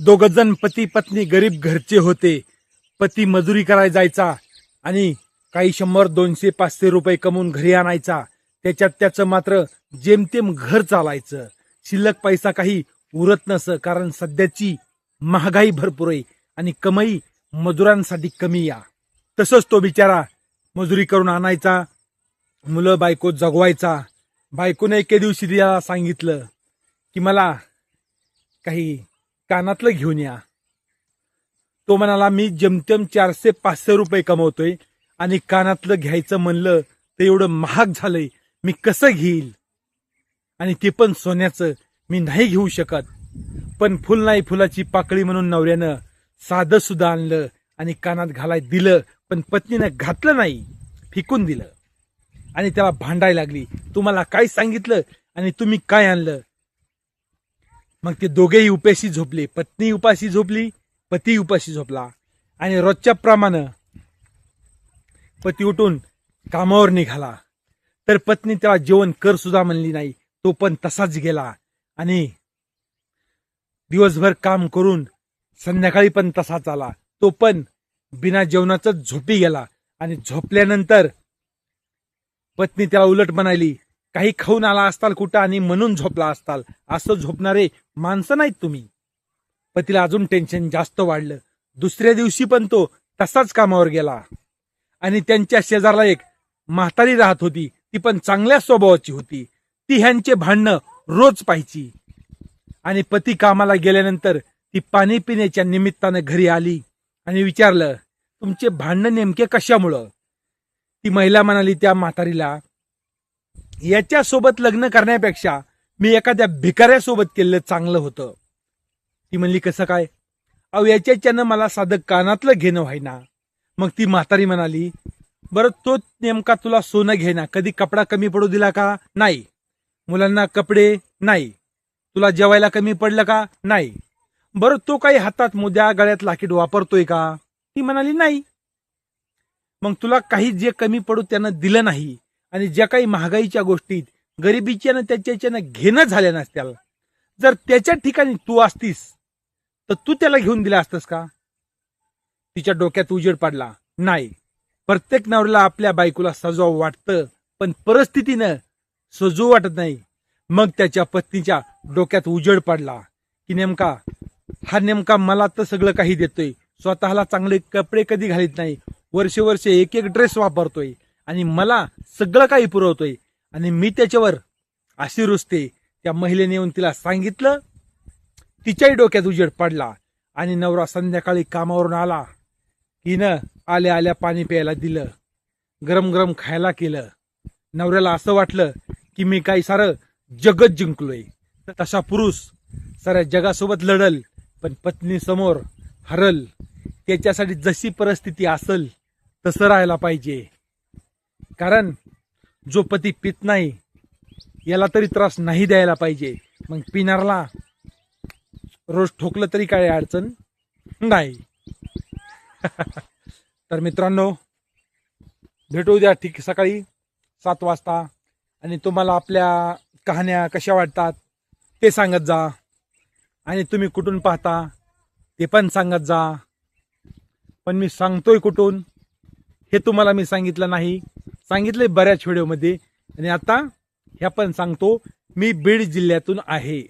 दोघ जण पती पत्नी गरीब घरचे होते. पती मजुरी करायला जायचा आणि काही 100, 200, 500 रुपये कमवून घरी आणायचा. त्याच्यात त्याचं मात्र जेमतेम घर चालायचं. शिल्लक पैसा काही उरत नसं, कारण सध्याची महागाई भरपूर आहे आणि कमाई मजुरांसाठी कमी या. तसंच तो बिचारा मजुरी करून आणायचा, मुलं बायको जगवायचा. बायकोने एके दिवशी त्याला सांगितलं की मला काही कानातलं घेऊन या. तो म्हणाला मी जमतेम 400-500 रुपये कमवतोय आणि कानातलं घ्यायचं म्हणलं तर एवढं महाग झालंय, मी कसं घेईल, आणि ते पण सोन्याचं. मी नाही घेऊ शकत. पण फुल नाही फुलाची पाकळी म्हणून नवऱ्यानं साधं सुद्धा आणलं आणि कानात घालाय दिलं, पण पत्नीनं घातलं नाही, फेकून दिलं. आणि त्याला भांडायला लागली, तुम्हाला काय सांगितलं आणि तुम्ही काय आणलं. मग ते दोघेही उपाशी झोपले. पत्नी उपाशी झोपली, पती उपाशी झोपला. आणि रोजच्या प्रमाणे पती उठून कामावर निघाला, तर पत्नी त्याला जेवण कर सुद्धा म्हणली नाही. तो पण तसाच गेला आणि दिवसभर काम करून संध्याकाळी पण तसाच आला. तो पण बिना जेवणाचं झोपी गेला. आणि झोपल्यानंतर पत्नी त्याला उलट म्हणाली, काही खाऊन आला असताल कुठं आणि म्हणून झोपला असताल, असं झोपणारे माणसं नाहीत तुम्ही. पतीला अजून टेन्शन जास्त वाढलं. दुसऱ्या दिवशी पण तो तसाच कामावर गेला. आणि त्यांच्या शेजारला एक म्हातारी राहत होती. ती पण चांगल्या स्वभावाची होती. ती ह्यांचे भांडणं रोज पाहायची. आणि पती कामाला गेल्यानंतर ती पाणी पिण्याच्या निमित्तानं घरी आली आणि विचारलं, तुमचे भांडणं नेमके कशामुळं. ती महिला म्हणाली त्या म्हातारीला, याच्यासोबत लग्न करण्यापेक्षा मी एखाद्या भिकाऱ्यासोबत केलेलं चांगलं होतं. ती म्हणली, कसं काय. अहो याच्यानं मला साधं कानातलं घेणं व्हायना. मग ती म्हातारी म्हणाली, बरं तो नेमका तुला सोनं घेणं, कधी कपडा कमी पडू दिला का. नाही. मुलांना कपडे नाही. तुला जेवायला कमी पडलं का. नाही. बरं तो काही हातात मोद्या गळ्यात लाकीट वापरतोय का. ती म्हणाली नाही. मग तुला काही जे कमी पडू त्यानं दिलं नाही, आणि ज्या काही महागाईच्या गोष्टीत गरिबीच्यानं त्याच्यानं घेणं झाल्या नसत्या, जर त्याच्या ठिकाणी तू असतीस तर तू त्याला घेऊन दिला असतस का. तिच्या डोक्यात उजेड पडला. नाही, प्रत्येक नवऱ्याला आपल्या बायकोला सजवावं वाटतं, पण परिस्थितीनं सजवू वाटत नाही. मग त्याच्या पत्नीच्या डोक्यात उजेड पडला की नेमका मला तर सगळं काही देतोय, स्वतःला चांगले कपडे कधी घालीत नाही, वर्षे एक ड्रेस वापरतोय आणि मला सगळं काही पुरवतोय, आणि मी त्याच्यावर अशी रुसते. त्या महिलेने येऊन तिला सांगितलं. तिच्याही डोक्यात उजेड पडला. आणि नवरा संध्याकाळी कामावरून आला की आल्या आल्या पाणी प्यायला दिलं, गरम गरम खायला केलं. नवऱ्याला असं वाटलं की मी काही सारं जगत जिंकलोय. तसा पुरुष साऱ्या जगासोबत लढल, पण पत्नी समोर हरल. त्याच्यासाठी जशी परिस्थिती असेल तसं राहायला पाहिजे. कारण जो पती पित नाही याला तरी त्रास नाही द्यायला पाहिजे. मग पिणारला रोज ठोकलं तरी काय अडचण नाही. तर मित्रांनो, भेटू द्या ठीक सकाळी 7 वाजता. आणि तुम्हाला आपल्या कहाण्या कशा वाटतात ते सांगत जा, आणि तुम्ही कुठून पाहता ते पण सांगत जा. पण मी सांगतोय कुठून हे तुम्हाला मी सांगितलं नाही. सांगितलंय बऱ्याच व्हिडिओमध्ये, आणि आता ह्या पण सांगतो. मी बीड जिल्ह्यातून आहे.